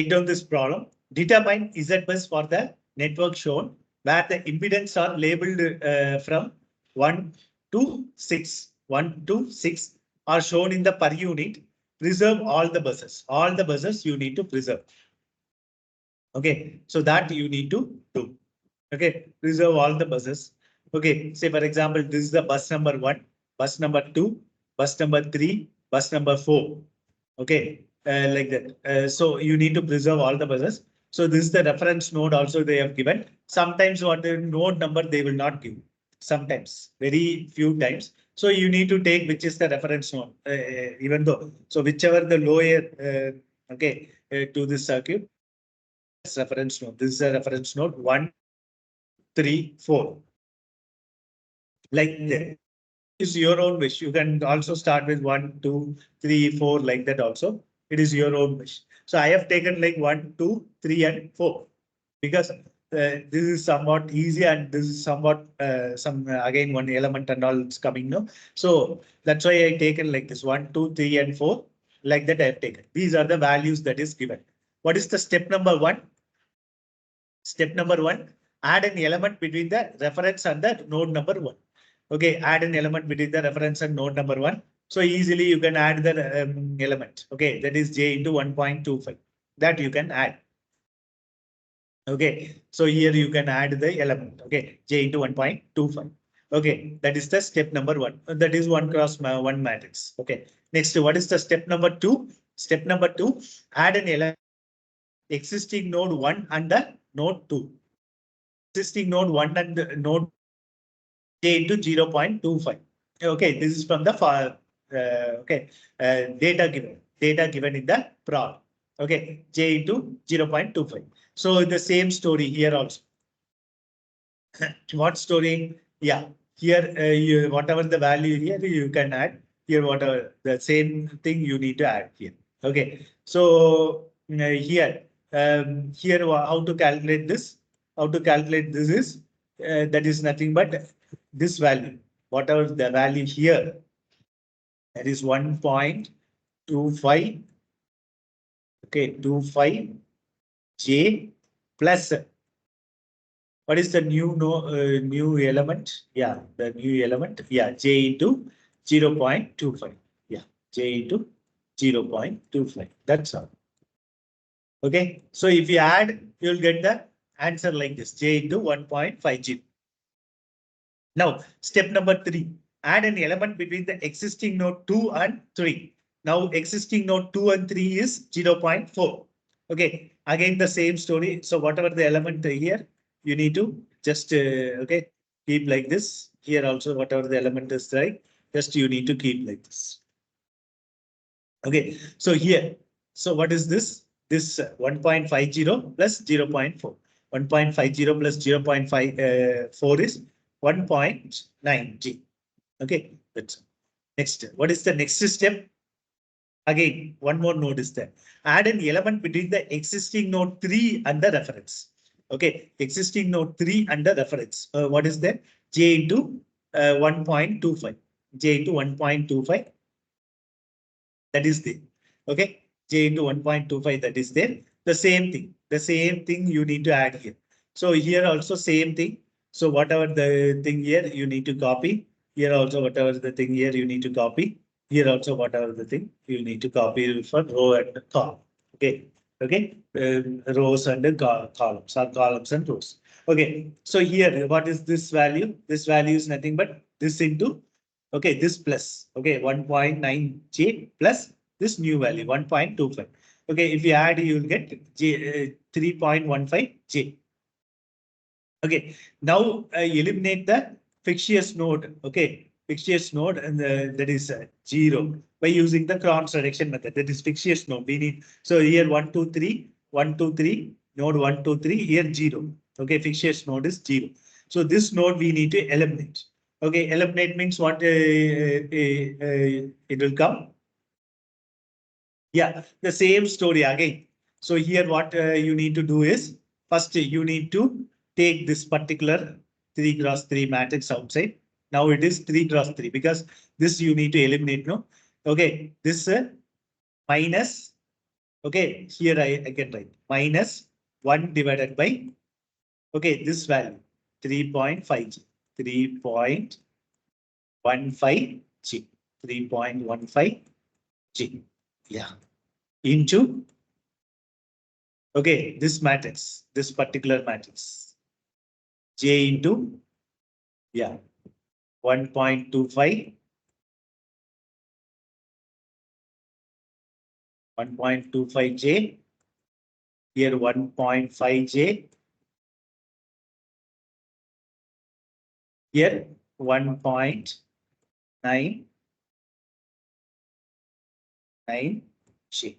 Take down this problem. Determine Zbus for the network shown where the impedance are labeled from 1 to 6. 1 to 6 are shown in the per unit. Preserve all the buses. All the buses you need to preserve. Okay, so that you need to do. Okay, preserve all the buses. Okay, say for example, this is the bus number 1, bus number 2, bus number 3, bus number 4. Okay, like that. So you need to preserve all the buses. So this is the reference node also they have given. Sometimes what the node number they will not give. Sometimes, very few times. So you need to take which is the reference node, even though. So whichever the lower, to this circuit, reference node. This is a reference node 1, 3, 4. Like that is your own wish. You can also start with 1, 2, 3, 4 like that also. It is your own wish. So I have taken like 1, 2, 3 and 4 because this is somewhat easy and this is somewhat again one element and all it's coming now. So that's why I taken like this 1, 2, 3 and 4 like that I have taken. These are the values that is given. What is the step number 1? Step number 1, add an element between the reference and the node number 1. Okay, add an element between the reference and node number 1. So easily you can add the element. Okay, that is j into 1.25. That you can add. Okay, so here you can add the element. Okay, j into 1.25. Okay, that is the step number 1. That is 1 cross 1 matrix. Okay, next, what is the step number 2? Step number 2, add an element existing node 1 and the node 2. Existing node 1 and node j into 0.25. Okay, this is from the data given in the problem. Okay, j into 0.25. So the same story here also. What story? Yeah, here whatever the value here you can add. Here whatever the same thing you need to add here. Okay, so here how to calculate this? How to calculate this is that is nothing but this value. Whatever the value here, that is 1.25. Okay, 25 j plus. What is the new element? Yeah, the new element. Yeah, j into 0.25. Yeah, j into 0.25. That's all. Okay, so if you add, you'll get the answer like this, j into 1.50. Now, step number 3, add an element between the existing node 2 and 3. Now, existing node 2 and 3 is 0.4. Okay, again the same story. So whatever the element here, you need to just keep like this. Here also whatever the element is right, just you need to keep like this. Okay, so here, so what is this? This 1.50 plus 0.4. 1.50 plus 0.4 is 1.9 G. Okay, that's next. What is the next step? Again, one more node is there. Add an element between the existing node 3 and the reference. Okay, existing node 3 and the reference. What is that? J into 1.25. J into 1.25. That is there. Okay, j into 1.25. That is there. The same thing. The same thing you need to add here. So here also same thing. So whatever the thing here you need to copy. Here also whatever the thing here you need to copy. Here also whatever the thing you need to copy for row and column. Okay. Okay. Rows and columns or columns and rows. Okay. So here what is this value? This value is nothing but this into this plus 1.9 j plus this new value 1.25. Okay, if you add, you will get 3.15 j. Okay, now eliminate the fictitious node. Okay, fictitious node and that is 0 by using the cross reduction method. That is fictitious node. We need so here 1, 2, 3, 1, 2, 3, node 1, 2, 3. Here 0. Okay, fictitious node is 0. So this node we need to eliminate. Okay, eliminate means what it will come. Yeah, the same story again. So here what you need to do is first you need to take this particular 3 cross 3 matrix outside. Now it is 3 cross 3 because this you need to eliminate. No, okay, this minus Okay, here I can write minus 1 divided by, okay, this value 3.5 G, 3.15 G, 3.15 G. Yeah. Into, okay, this matrix, this particular matrix. J into, yeah, 1.25, 1.25 J, here 1.5 J, here 1.99 J.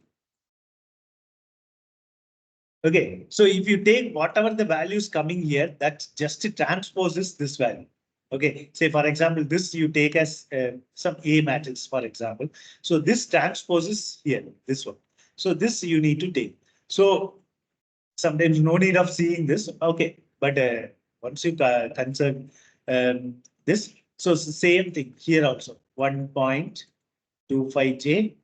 Okay, so if you take whatever the values coming here, that just transposes this value. Okay, say for example, this you take as some A matrix, for example. So this transposes here, this one. So this you need to take. So sometimes no need of seeing this. Okay, but once you consider this, so same thing here also 1.25 J.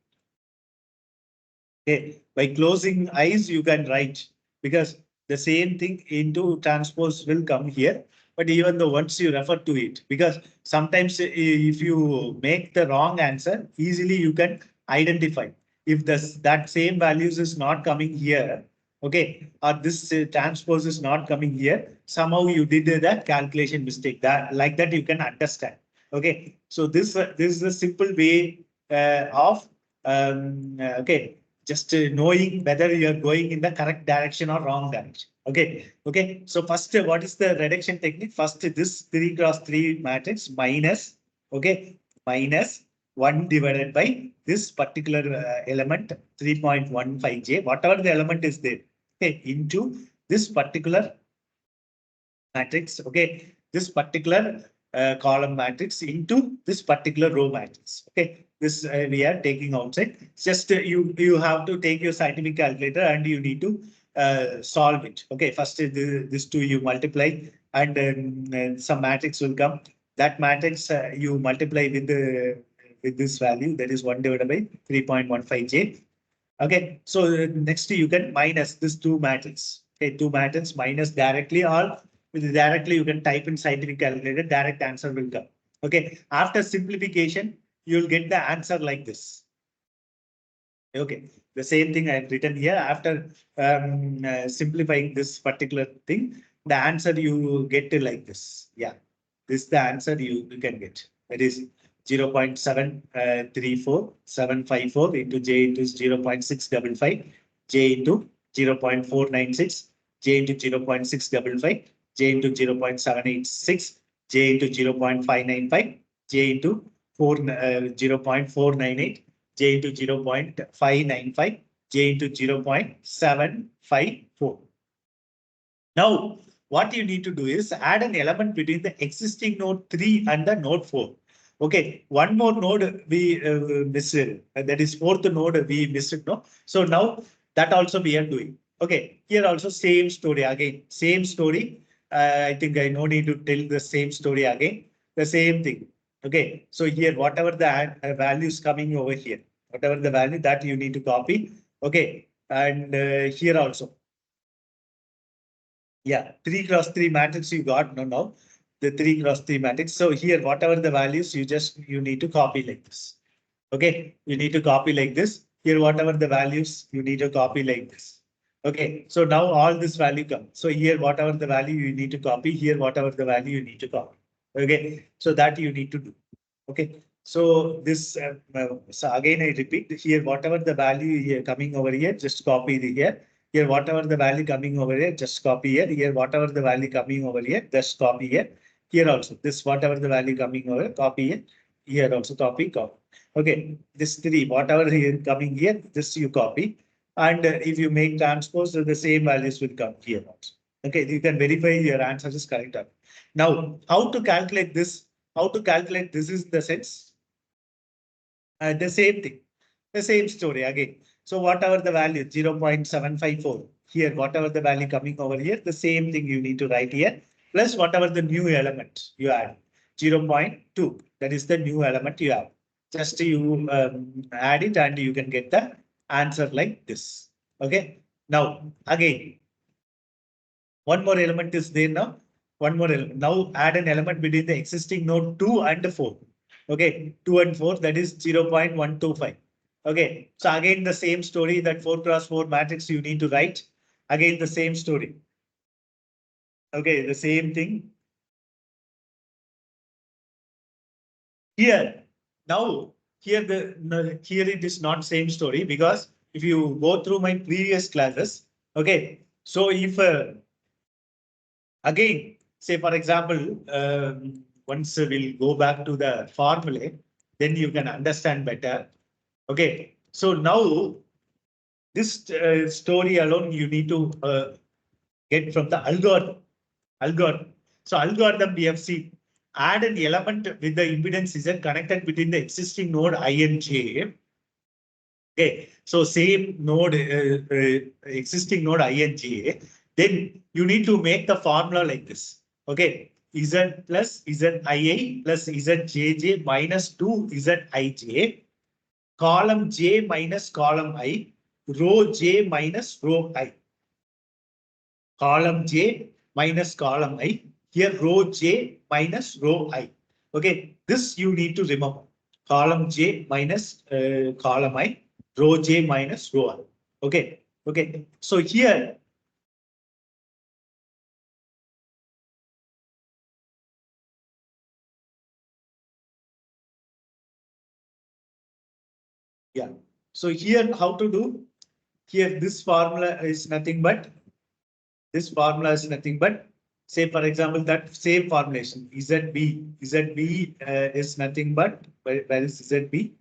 Okay, by closing eyes, you can write because the same thing into transpose will come here. But even though once you refer to it, because sometimes if you make the wrong answer, easily you can identify if that same values is not coming here. Okay, or this transpose is not coming here. Somehow you did that calculation mistake. That like that you can understand. Okay, so this is a simple way of okay, just knowing whether you are going in the correct direction or wrong direction. Okay. Okay. So first, what is the reduction technique? First, this 3 cross 3 matrix minus, okay, minus 1 divided by this particular element 3.15 J, whatever the element is there, okay, into this particular matrix, okay, this particular column matrix into this particular row matrix. Okay, this we are taking outside. Just you have to take your scientific calculator and you need to solve it. Okay, first this two you multiply and some matrix will come. That matrix you multiply with the with this value, that is 1 divided by 3.15 J. Okay, so next you can minus this two matrix. Okay, two matrix minus directly, or directly you can type in scientific calculator, direct answer will come. Okay, after simplification, you'll get the answer like this. Okay, the same thing I have written here. After simplifying this particular thing, the answer you get like this. Yeah, this is the answer you can get. That is 0.734754 into J into 0.655, J into 0.496, J into 0.655, J into 0.786, J into 0.595, J into 0.498, J into 0.595, J into 0.754. Now, what you need to do is add an element between the existing node 3 and the node 4. Okay, one more node we missed, that is fourth node we missed, no? So now that also we are doing. Okay, here also same story again, same story. I think I no need to tell the same story again, the same thing. Okay, so here whatever the values coming over here, whatever the value that you need to copy. Okay, and here also. Yeah, 3 cross 3 matrix you got no, the 3 cross 3 matrix. So here, whatever the values, you need to copy like this. Okay, you need to copy like this. Here, whatever the values, you need to copy like this. Okay, so now all this value comes. So here, whatever the value you need to copy, here, whatever the value you need to copy. Okay, so that you need to do. Okay, so this, so again, I repeat here, whatever the value here coming over here, just copy the here. Here, whatever the value coming over here, just copy here. Here, whatever the value coming over here, just copy here. Here also, this whatever the value coming over, copy here. Here also copy, copy. Okay, this three, whatever here coming here, this you copy. And if you make transpose, the same values will come here also. Okay, you can verify your answer is correct. Now, how to calculate this? How to calculate this is the sense. The same thing, the same story again. So whatever the value 0.754 here, whatever the value coming over here, the same thing you need to write here, plus whatever the new element you add 0.2. That is the new element you have. Just you add it and you can get the answer like this. Okay. Now again, one more element is there now. One more element. Now add an element between the existing node 2 and 4. Okay, 2 and 4, that is 0.125. Okay, so again the same story, that 4 cross 4 matrix you need to write. Again the same story. Okay, the same thing. Here, now here here it is not same story, because if you go through my previous classes, okay, so if again, say for example, once we'll go back to the formula, then you can understand better. Okay, so now this story alone you need to get from the algorithm. Algorithm. So algorithm we have seen, add an element with the impedance Z connected between the existing node I and J. Okay, so same node, existing node I and J, then you need to make the formula like this. Okay, Z plus ZII plus ZJJ minus 2 ZIJ, column J minus column I, row J minus row I. Column J minus column I, here row J minus row I. Okay, this you need to remember. Column J minus column I, row J minus row I. Okay, okay. So here, yeah. So here how to do? Here this formula is nothing but, say for example that same formulation ZB is nothing but, where is ZB?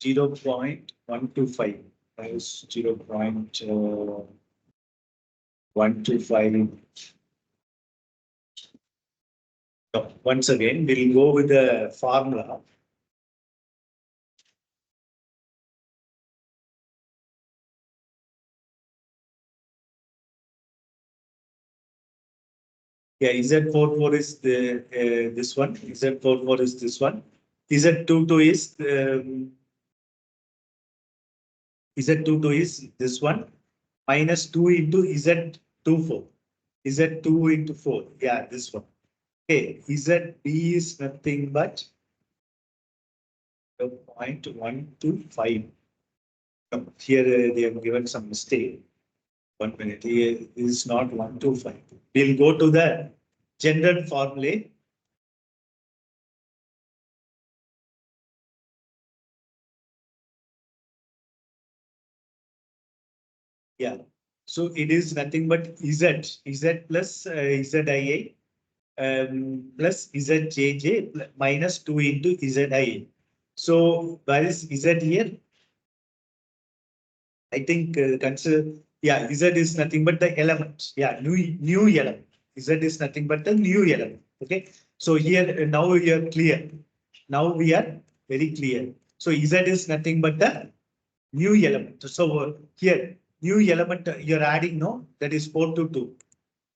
0.125 minus 0.125. No, once again, we'll go with the formula. Yeah, Z44 is the this one. Z44 is this one. Z22 is Z22 is this one. Minus 2 into Z24. Z2 into 4. Yeah, this one. Okay, ZB is nothing but 0.125. Here they have given some mistake. 1 minute. Here is not 125. We'll go to the general formula. Yeah. So it is nothing but Z plus ZIA plus ZJJ minus 2 into ZIA. So where is Z here? I think consider, yeah, Z is nothing but the element. Yeah, new element. Z is nothing but the new element. Okay. So here now we are clear. Now we are very clear. So Z is nothing but the new element. So here new element you're adding, no, that is 4 to 2.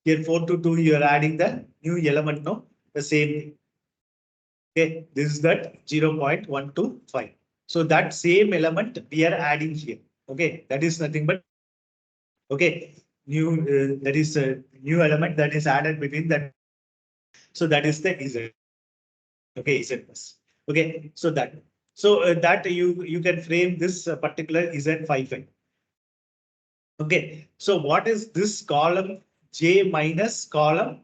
Here 4 to 2 you're adding the new element, no, the same thing. Okay, this is that 0.125. So that same element we are adding here. Okay, that is nothing but, okay, new that is a new element that is added between that. So that is the Z. Okay, Z+. Okay, so that, that you can frame this particular Z55. Okay, so what is this column J minus column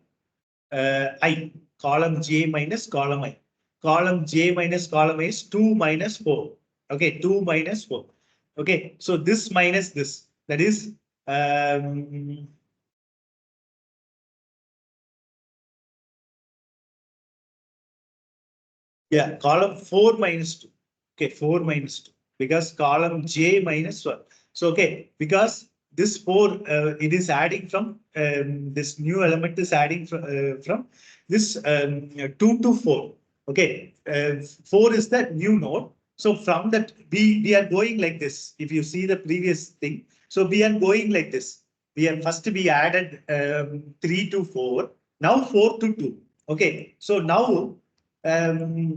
I? Column J minus column I. Column J minus column I is 2 minus 4. Okay, 2 minus 4. Okay, so this minus this, that is yeah, column 4 minus 2. Okay, 4 minus 2, because column J minus 1. So, okay, because this 4, it is adding from, this new element is adding from this 2 to 4. Okay, 4 is the new node. So from that, we are going like this. If you see the previous thing, so we are going like this. We added 3 to 4, now 4 to 2. Okay, so now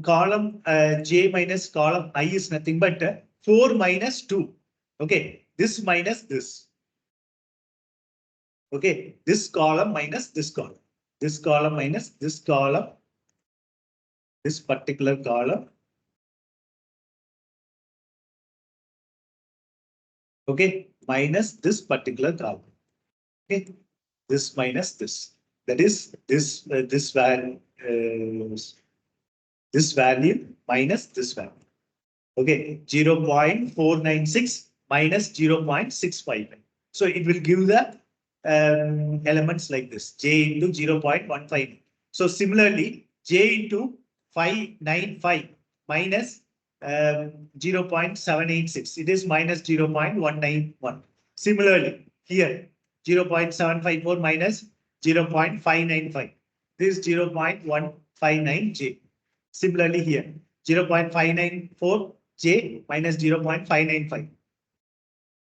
column J minus column I is nothing but 4 minus 2. Okay, this minus this. Okay, this column minus this column. This column minus this column. This particular column. Okay, minus this particular column. Okay, this minus this. That is this value minus this value. Okay, 0.496 minus 0.659. So it will give the elements like this, j into 0.15. So similarly, j into 595 minus 0.786. It is minus 0.191. Similarly, here 0.754 minus 0.595. This is 0.159j. Similarly here 0.594 j minus 0.595.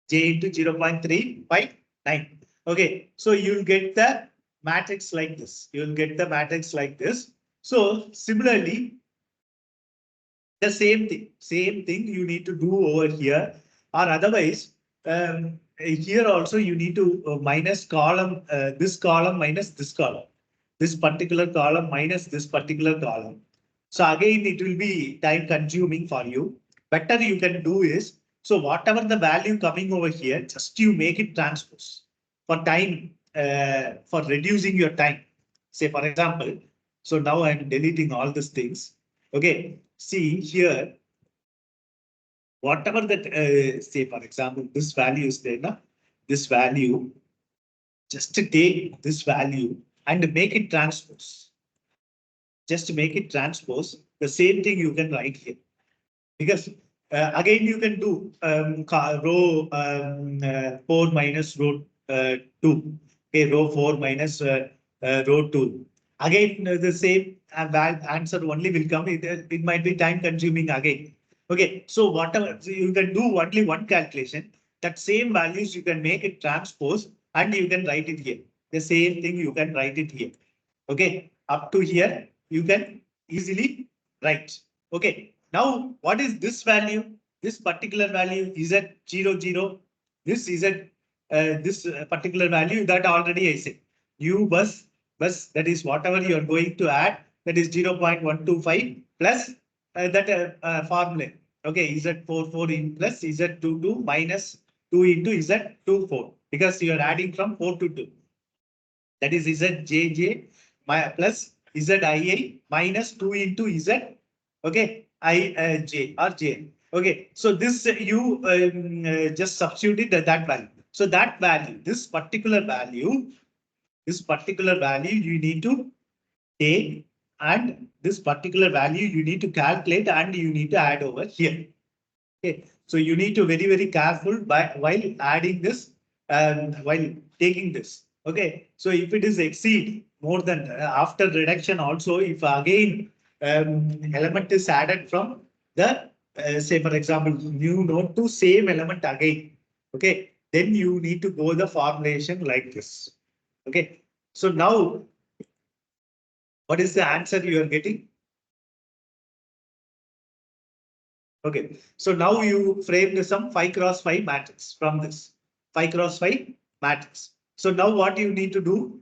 J into 0.359. Okay, so you'll get the matrix like this. You'll get the matrix like this. So similarly, the same thing you need to do over here, or otherwise here also you need to minus column, this column minus this column, this particular column minus this particular column. So again, it will be time consuming for you. Better you can do is, so whatever the value coming over here, just you make it transpose for time, for reducing your time. Say for example, so now I'm deleting all these things. Okay, see here, whatever that, say for example, this value is there, na? This value, just take this value and make it transpose. Just make it transpose. The same thing you can write here. Because again, you can do row 4 minus row 2. Okay, row 4 minus row 2. Again, the same answer only will come. It might be time consuming again. Okay, so whatever, so you can do only one calculation. That same values you can make it transpose and you can write it here. The same thing you can write it here. Okay, up to here you can easily write. Okay, now what is this value? This particular value is at 0, 0. This is at this particular value that already I said. Ybus, that is whatever you are going to add, that is 0.125 plus that formula. Okay, Z44 in plus Z22 minus 2 into Z24 because you are adding from 4 to 2. That is ZJJ plus ZII minus 2 into Z. Okay, IJ or J. Okay, so this you just substituted that value. So that value, this particular value you need to take, and this particular value you need to calculate and you need to add over here. Okay, so you need to very, very careful while adding this and while taking this. Okay, so if it is exceed more than after reduction also, if again element is added from the say for example new node to same element again. Okay, then you need to go the formulation like this. Okay, so now what is the answer you are getting? Okay, so now you framed some 5 cross 5 matrix from this 5 cross 5 matrix. So now what you need to do?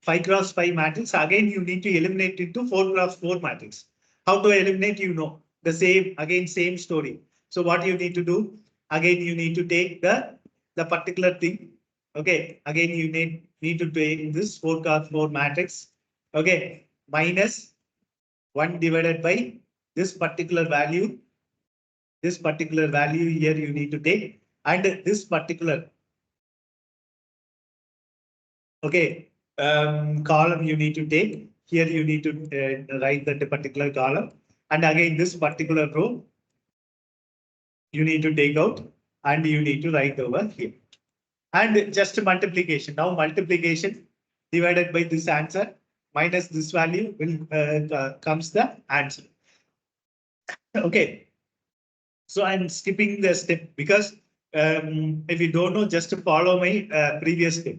5 cross 5 matrix. Again, you need to eliminate into 4 cross 4 matrix. How to eliminate? You know the same again, same story. So what you need to do? Again, you need to take the particular thing. Okay, again you need to take this 4 cross 4 matrix. Okay, minus 1 divided by this particular value. This particular value here you need to take, and this particular column you need to take. Here you need to write that particular column, and again this particular row you need to take out and you need to write over here. And just multiplication. Now multiplication divided by this answer minus this value will comes the answer. Okay. So I'm skipping the step because if you don't know, just follow my previous step.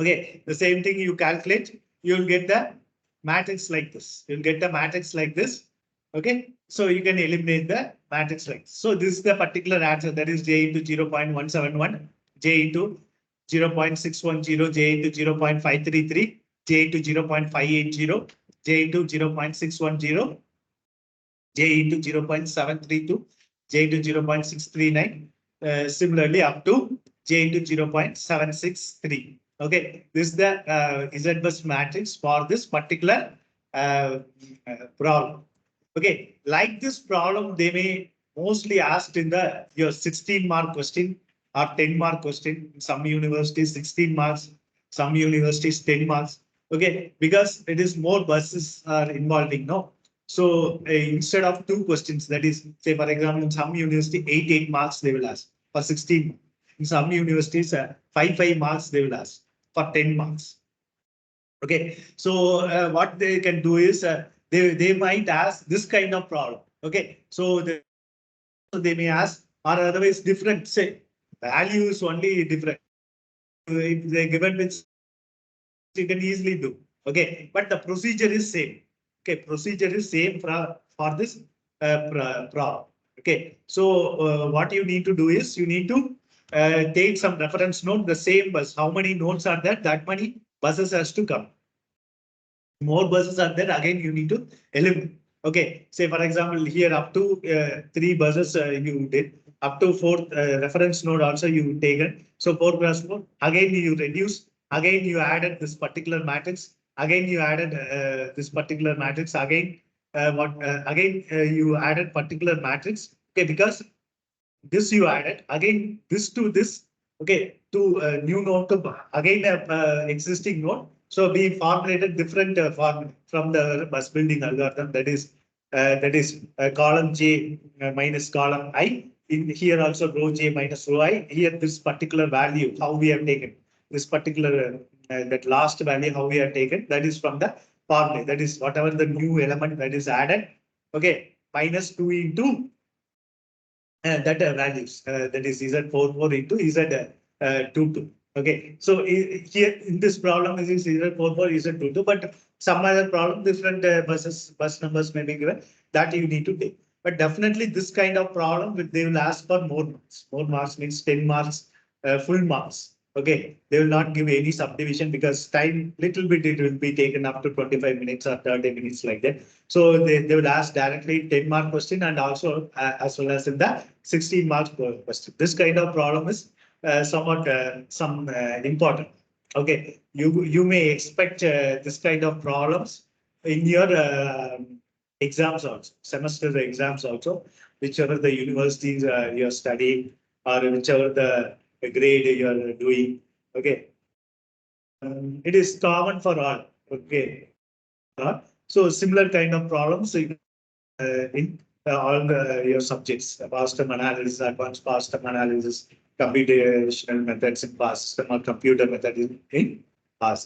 Okay, the same thing you calculate, you'll get the matrix like this. You'll get the matrix like this. Okay, so you can eliminate the matrix like. So this is the particular answer, that is J into 0.171, J into 0.610, J into 0.533, J into 0.580, J into 0.610, J into 0.732, J into 0.639, similarly up to J into 0.763. Okay, this is the Zbus matrix for this particular problem. Okay, like this problem, they may mostly asked in the your 16-mark question or 10-mark question. In some universities 16 marks, some universities 10 marks. Okay, because it is more buses are involving, no. So instead of 2 questions, that is, say for example, in some university 8 marks they will ask for 16. In some universities 5 marks they will ask for 10 marks. Okay, so what they can do is they might ask this kind of problem. Okay, so they may ask, or otherwise different, say value is only different. If they given with, you can easily do. Okay, but the procedure is same. Okay, procedure is same for this problem. Okay, so what you need to do is you need to take some reference node, the same bus. How many nodes are there? That many buses has to come. More buses are there, again you need to eliminate. Okay, say for example here up to 3 buses you did, up to 4th reference node also you taken. So 4 plus 4, again you reduce, again you added this particular matrix, again you added this particular matrix, again you added particular matrix. Okay, because this you added, again this to this, okay, to new node to again existing node. So we formulated different form from the bus building algorithm, that is column J minus column I. In here also row J minus row I. Here this particular value, how we have taken this particular that last value, how we have taken, that is from the formula. That is whatever the new element that is added. Okay, minus 2 into that values, that is Z44 into Z22. Okay, so here in this problem is Z44, Z22, but some other problem, different bus numbers may be given, that you need to take. But definitely this kind of problem, they will ask for more marks. More marks means 10 marks, full marks. Okay, they will not give any subdivision because time little bit it will be taken up to 25 minutes or 30 minutes like that. So they will ask directly 10-mark question and also as well as in the 16-mark question. This kind of problem is somewhat important. Okay, you may expect this kind of problems in your exams also, semester exams also, whichever the universities you are studying or whichever the grade you are doing. Okay, it is common for all. Okay, so similar kind of problems in all your subjects, power system analysis, advanced power system analysis, computational methods in power system or computer method in power system.